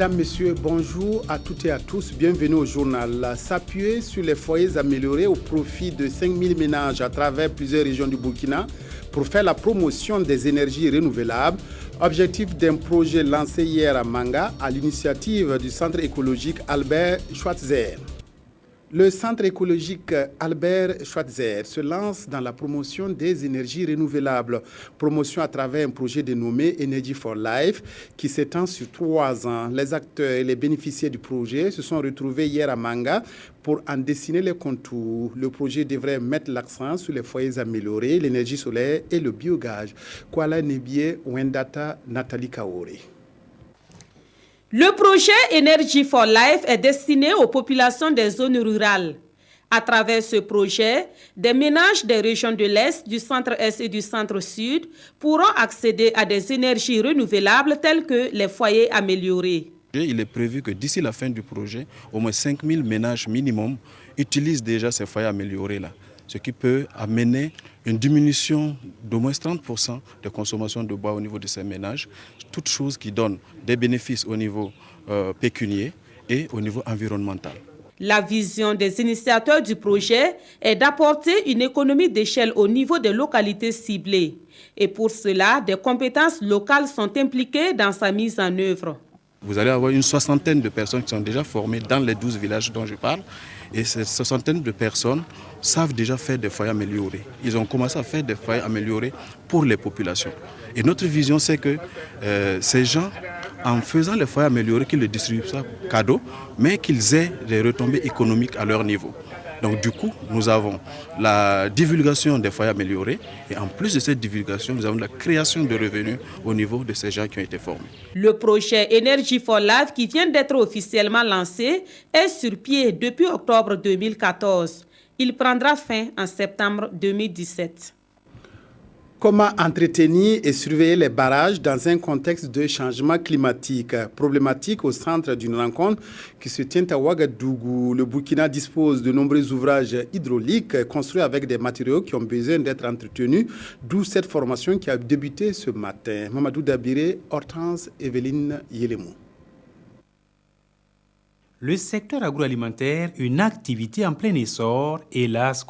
Mesdames, Messieurs, bonjour à toutes et à tous. Bienvenue au journal. S'appuyer sur les foyers améliorés au profit de 5000 ménages à travers plusieurs régions du Burkina pour faire la promotion des énergies renouvelables. Objectif d'un projet lancé hier à Manga à l'initiative du Centre écologique Albert Schweitzer. Le Centre écologique Albert Schweitzer se lance dans la promotion des énergies renouvelables. Promotion à travers un projet dénommé Energy for Life qui s'étend sur 3 ans. Les acteurs et les bénéficiaires du projet se sont retrouvés hier à Manga pour en dessiner les contours. Le projet devrait mettre l'accent sur les foyers améliorés, l'énergie solaire et le biogaz. Kuala Nebie, Wendata, Nathalie Kaore. Le projet Energy for Life est destiné aux populations des zones rurales. À travers ce projet, des ménages des régions de l'Est, du centre-Est et du centre-Sud pourront accéder à des énergies renouvelables telles que les foyers améliorés. Il est prévu que d'ici la fin du projet, au moins 5000 ménages minimum utilisent déjà ces foyers améliorés-là, ce qui peut amener une diminution d'au moins 30% de consommation de bois au niveau de ces ménages, toute chose qui donne des bénéfices au niveau pécunier et au niveau environnemental. La vision des initiateurs du projet est d'apporter une économie d'échelle au niveau des localités ciblées. Et pour cela, des compétences locales sont impliquées dans sa mise en œuvre. Vous allez avoir une soixantaine de personnes qui sont déjà formées dans les 12 villages dont je parle. Et cette soixantaine de personnes savent déjà faire des foyers améliorés. Ils ont commencé à faire des foyers améliorés pour les populations. Et notre vision, c'est que ces gens, en faisant les foyers améliorés, qu'ils le distribuent ça cadeau, mais qu'ils aient des retombées économiques à leur niveau. Donc du coup, nous avons la divulgation des foyers améliorés et en plus de cette divulgation, nous avons la création de revenus au niveau de ces gens qui ont été formés. Le projet Energy for Life qui vient d'être officiellement lancé est sur pied depuis octobre 2014. Il prendra fin en septembre 2017. Comment entretenir et surveiller les barrages dans un contexte de changement climatique? Problématique au centre d'une rencontre qui se tient à Ouagadougou. Le Burkina dispose de nombreux ouvrages hydrauliques construits avec des matériaux qui ont besoin d'être entretenus, d'où cette formation qui a débuté ce matin. Mamadou Dabiré, Hortense, Evelyne Yelemou. Le secteur agroalimentaire, une activité en plein essor, hélas,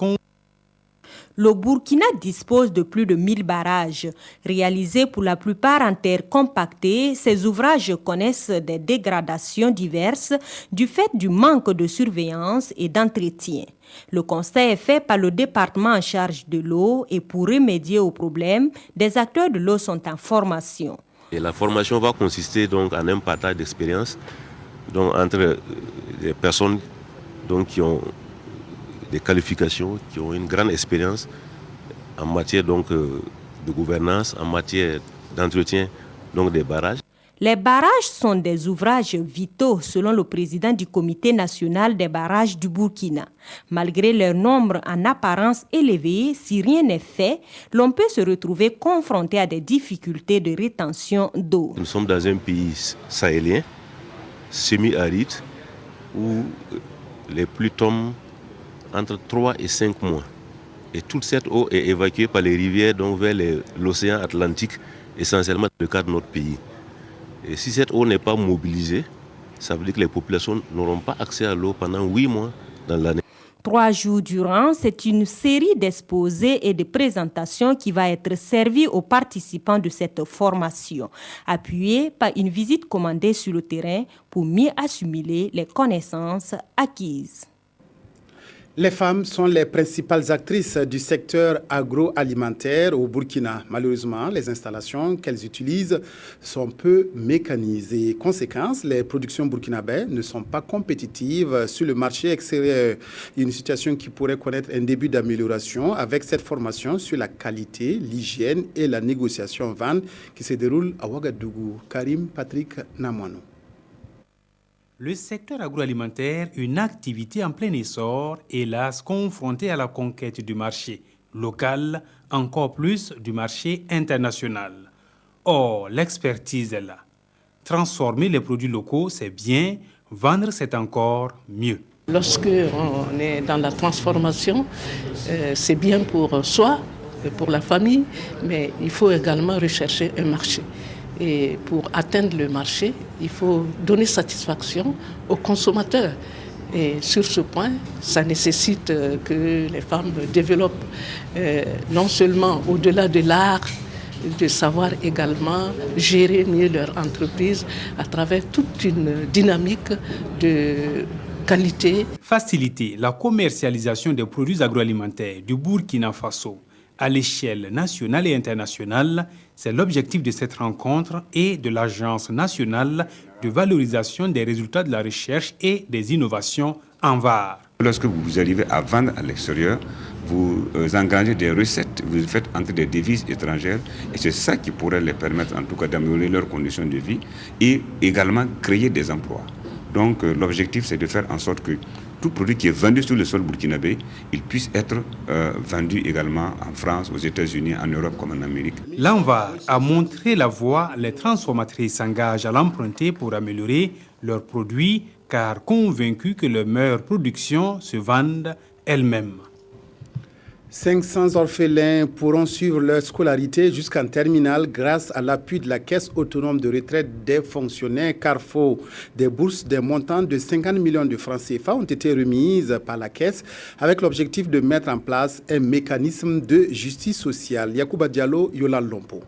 le Burkina dispose de plus de 1000 barrages. Réalisés pour la plupart en terre compactée, ces ouvrages connaissent des dégradations diverses du fait du manque de surveillance et d'entretien. Le constat est fait par le département en charge de l'eau et pour remédier au problème, des acteurs de l'eau sont en formation. Et la formation va consister donc en un partage d'expérience entre les personnes qui ont des qualifications, qui ont une grande expérience en matière de gouvernance, en matière d'entretien des barrages. Les barrages sont des ouvrages vitaux selon le président du Comité national des barrages du Burkina. Malgré leur nombre en apparence élevé, si rien n'est fait, l'on peut se retrouver confronté à des difficultés de rétention d'eau. Nous sommes dans un pays sahélien, semi-aride, où les pluies tombent entre 3 et 5 mois. Et toute cette eau est évacuée par les rivières vers l'océan Atlantique, essentiellement dans le cadre de notre pays. Et si cette eau n'est pas mobilisée, ça veut dire que les populations n'auront pas accès à l'eau pendant 8 mois dans l'année. 3 jours durant, c'est une série d'exposés et de présentations qui va être servie aux participants de cette formation, appuyée par une visite commandée sur le terrain pour mieux assimiler les connaissances acquises. Les femmes sont les principales actrices du secteur agroalimentaire au Burkina. Malheureusement, les installations qu'elles utilisent sont peu mécanisées. Conséquence, les productions burkinabées ne sont pas compétitives sur le marché extérieur. Une situation qui pourrait connaître un début d'amélioration avec cette formation sur la qualité, l'hygiène et la négociation vente qui se déroule à Ouagadougou. Karim Patrick Namouano. Le secteur agroalimentaire, une activité en plein essor, hélas confrontée à la conquête du marché local, encore plus du marché international. Or, l'expertise est là. Transformer les produits locaux, c'est bien, vendre, c'est encore mieux. Lorsque on est dans la transformation, c'est bien pour soi, pour la famille, mais il faut également rechercher un marché. Et pour atteindre le marché, il faut donner satisfaction aux consommateurs. Et sur ce point, ça nécessite que les femmes développent non seulement au-delà de l'art, de savoir également gérer mieux leur entreprise à travers toute une dynamique de qualité. Faciliter la commercialisation des produits agroalimentaires du Burkina Faso à l'échelle nationale et internationale, c'est l'objectif de cette rencontre et de l'Agence nationale de valorisation des résultats de la recherche et des innovations ANVAR. Lorsque vous arrivez à vendre à l'extérieur, vous engrangez des recettes, vous faites entrer des devises étrangères et c'est ça qui pourrait les permettre en tout cas d'améliorer leurs conditions de vie et également créer des emplois. Donc l'objectif c'est de faire en sorte que tout produit qui est vendu sur le sol burkinabé, il puisse être vendu également en France, aux États-Unis, en Europe comme en Amérique. L'ANVAR a montré la voie, les transformatrices s'engagent à l'emprunter pour améliorer leurs produits car convaincus que leurs meilleures productions se vendent elles-mêmes. 500 orphelins pourront suivre leur scolarité jusqu'en terminale grâce à l'appui de la Caisse autonome de retraite des fonctionnaires Carrefour. Des bourses d'un montant de 50 millions de francs CFA ont été remises par la Caisse avec l'objectif de mettre en place un mécanisme de justice sociale. Yacouba Diallo, Yolande Lompo.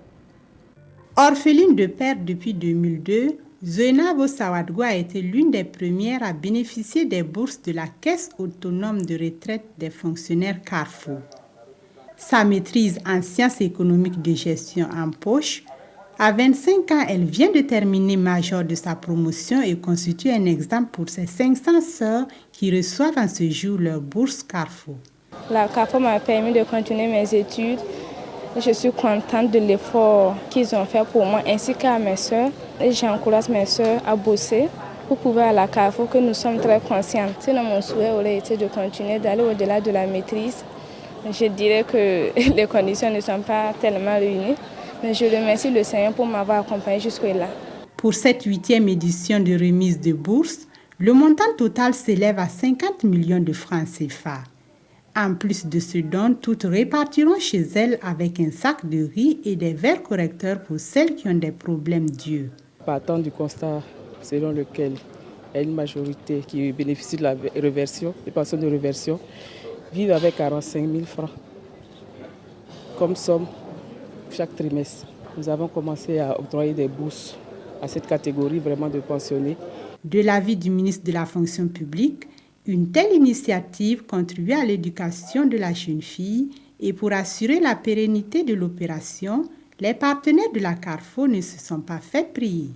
Orpheline de père depuis 2002, Zainabo Sawadgo a été l'une des premières à bénéficier des bourses de la Caisse autonome de retraite des fonctionnaires Carrefour. Sa maîtrise en sciences économiques de gestion en poche, à 25 ans, elle vient de terminer major de sa promotion et constitue un exemple pour ses 500 sœurs qui reçoivent en ce jour leur bourse Carrefour. La Carrefour m'a permis de continuer mes études. Je suis contente de l'effort qu'ils ont fait pour moi ainsi qu'à mes sœurs. Et j'encourage mes sœurs à bosser pour pouvoir à la Carrefour que nous sommes très conscients. Sinon, mon souhait aurait été de continuer d'aller au-delà de la maîtrise. Je dirais que les conditions ne sont pas tellement réunies, mais je remercie le Seigneur pour m'avoir accompagné jusque-là. Pour cette 8e édition de remise de bourse, le montant total s'élève à 50 millions de francs CFA. En plus de ce don, toutes répartiront chez elles avec un sac de riz et des verres correcteurs pour celles qui ont des problèmes d'yeux. Partant du constat selon lequel il y a une majorité qui bénéficie de la réversion, des pensions de réversion, vivent avec 45 000 francs comme somme chaque trimestre. Nous avons commencé à octroyer des bourses à cette catégorie vraiment de pensionnés. De l'avis du ministre de la fonction publique, une telle initiative contribue à l'éducation de la jeune fille et pour assurer la pérennité de l'opération, les partenaires de la Carrefour ne se sont pas fait prier.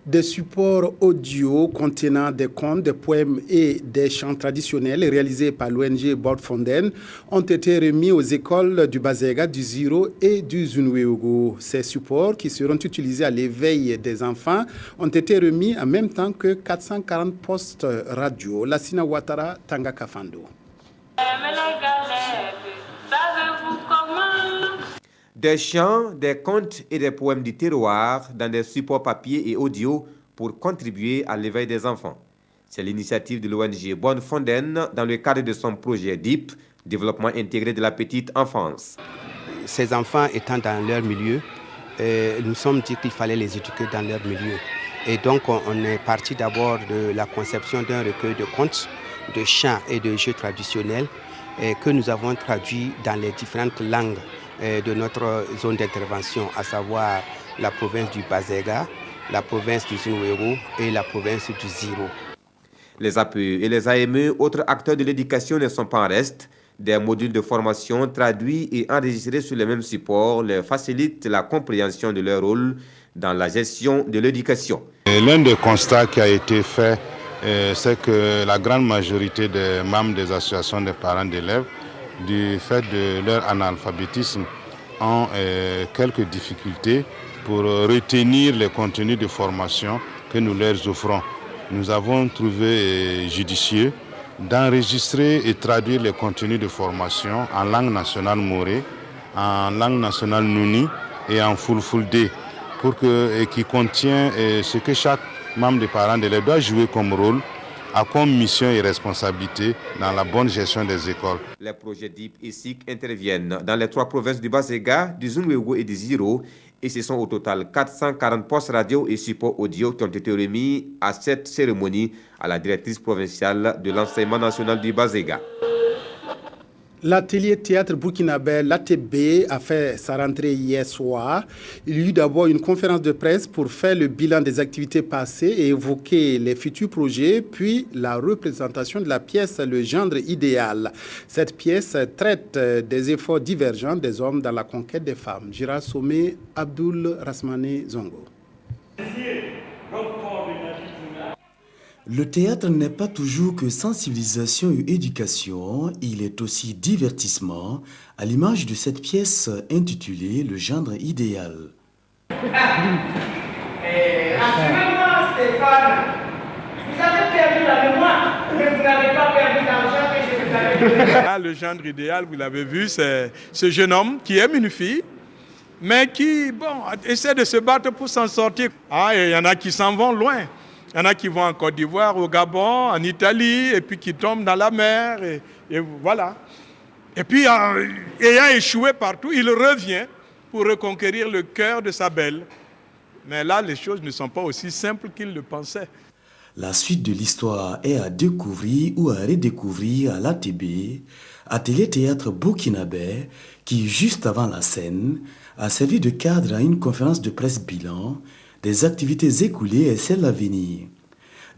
Des supports audio contenant des contes, des poèmes et des chants traditionnels réalisés par l'ONG Bordfonden ont été remis aux écoles du Bazega, du Ziro et du Zunweogo. Ces supports, qui seront utilisés à l'éveil des enfants, ont été remis en même temps que 440 postes radio. Lassina Ouattara, Tanga Kafando. Des chants, des contes et des poèmes du terroir dans des supports papier et audio pour contribuer à l'éveil des enfants. C'est l'initiative de l'ONG Bordfonden dans le cadre de son projet DIP, Développement intégré de la petite enfance. Ces enfants étant dans leur milieu, nous sommes dit qu'il fallait les éduquer dans leur milieu. Et donc on est parti d'abord de la conception d'un recueil de contes, de chants et de jeux traditionnels que nous avons traduits dans les différentes langues de notre zone d'intervention, à savoir la province du Bazega, la province du Zunweogo et la province du Ziro. Les APE et les AME, autres acteurs de l'éducation, ne sont pas en reste. Des modules de formation traduits et enregistrés sur les mêmes supports leur facilitent la compréhension de leur rôle dans la gestion de l'éducation. L'un des constats qui a été fait, c'est que la grande majorité des membres des associations des parents d'élèves, du fait de leur analphabétisme, ont quelques difficultés pour retenir les contenus de formation que nous leur offrons. Nous avons trouvé judicieux d'enregistrer et traduire les contenus de formation en langue nationale moré, en langue nationale nouni et en fulfulde, qui contient ce que chaque membre des parents d'élèves doit jouer comme rôle a comme mission et responsabilité dans la bonne gestion des écoles. Les projets DIP et SIC interviennent dans les 3 provinces du Bas-Séga, du Zunwego et du Ziro, et ce sont au total 440 postes radio et supports audio qui ont été remis à cette cérémonie à la directrice provinciale de l'enseignement national du Bas-Séga. L'atelier théâtre burkinabé, l'ATB, a fait sa rentrée hier soir. Il y eut d'abord une conférence de presse pour faire le bilan des activités passées et évoquer les futurs projets, puis la représentation de la pièce Le gendre idéal. Cette pièce traite des efforts divergents des hommes dans la conquête des femmes. Gérard Sommet, Abdul Rasmane Zongo. Le théâtre n'est pas toujours que sensibilisation et éducation, il est aussi divertissement, à l'image de cette pièce intitulée Le gendre idéal. Assurément, Stéphane, vous avez perdu la mémoire, mais vous n'avez pas perdu l'argent que je vous avais donné. Là, le gendre idéal, vous l'avez vu, c'est ce jeune homme qui aime une fille, mais qui essaie de se battre pour s'en sortir. Il y en a qui s'en vont loin. Il y en a qui vont en Côte d'Ivoire, au Gabon, en Italie, et puis qui tombent dans la mer, et voilà. Et puis, ayant échoué partout, il revient pour reconquérir le cœur de sa belle. Mais là, les choses ne sont pas aussi simples qu'il le pensait. La suite de l'histoire est à découvrir ou à redécouvrir à l'ATB, Atelier Théâtre Burkinabé, qui, juste avant la scène, a servi de cadre à une conférence de presse bilan des activités écoulées et celles à venir.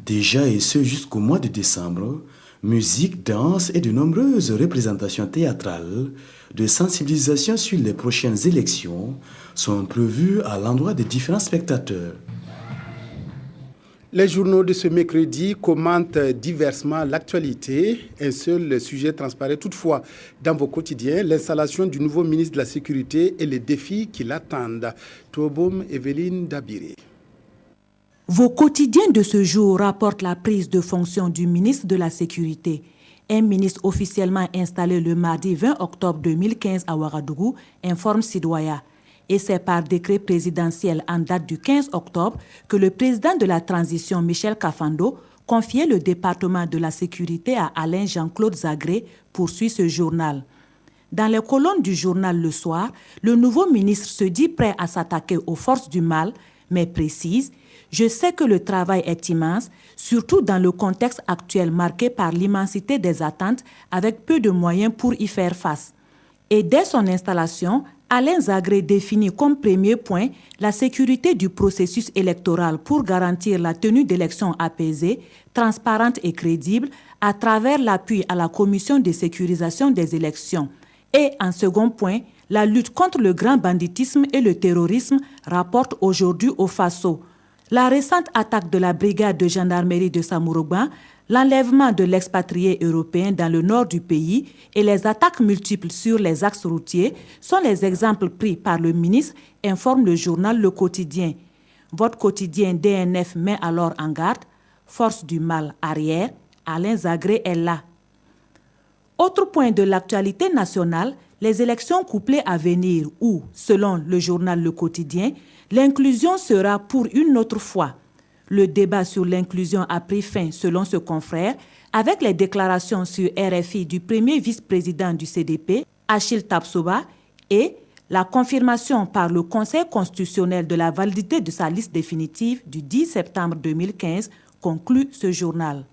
Déjà, et ce jusqu'au mois de décembre, musique, danse et de nombreuses représentations théâtrales de sensibilisation sur les prochaines élections sont prévues à l'endroit des différents spectateurs. Les journaux de ce mercredi commentent diversement l'actualité. Un seul sujet transparaît toutefois dans vos quotidiens, l'installation du nouveau ministre de la Sécurité et les défis qui l'attendent. Tobom Evelyne Dabiré. Vos quotidiens de ce jour rapportent la prise de fonction du ministre de la Sécurité. Un ministre officiellement installé le mardi 20 octobre 2015 à Ouagadougou, informe Sidoya. Et c'est par décret présidentiel en date du 15 octobre que le président de la transition, Michel Kafando, confiait le département de la sécurité à Alain Jean-Claude Zagré, poursuit ce journal. Dans les colonnes du journal Le Soir, le nouveau ministre se dit prêt à s'attaquer aux forces du mal, mais précise « Je sais que le travail est immense, surtout dans le contexte actuel marqué par l'immensité des attentes avec peu de moyens pour y faire face. » Et dès son installation, Alain Zagré définit comme premier point la sécurité du processus électoral pour garantir la tenue d'élections apaisées, transparentes et crédibles à travers l'appui à la commission de sécurisation des élections. Et en second point, la lutte contre le grand banditisme et le terrorisme, rapporte aujourd'hui au Faso. La récente attaque de la brigade de gendarmerie de Samourouba, l'enlèvement de l'expatrié européen dans le nord du pays et les attaques multiples sur les axes routiers sont les exemples pris par le ministre, informe le journal Le Quotidien. Votre quotidien DNF met alors en garde, force du mal arrière, Alain Zagré est là. Autre point de l'actualité nationale, les élections couplées à venir où, selon le journal Le Quotidien, l'inclusion sera pour une autre fois. Le débat sur l'inclusion a pris fin, selon ce confrère, avec les déclarations sur RFI du premier vice-président du CDP, Achille Tapsoba, et la confirmation par le Conseil constitutionnel de la validité de sa liste définitive du 10 septembre 2015, conclut ce journal.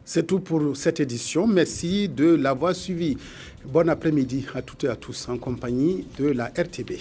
C'est tout pour cette édition. Merci de l'avoir suivi. Bon après-midi à toutes et à tous en compagnie de la RTB.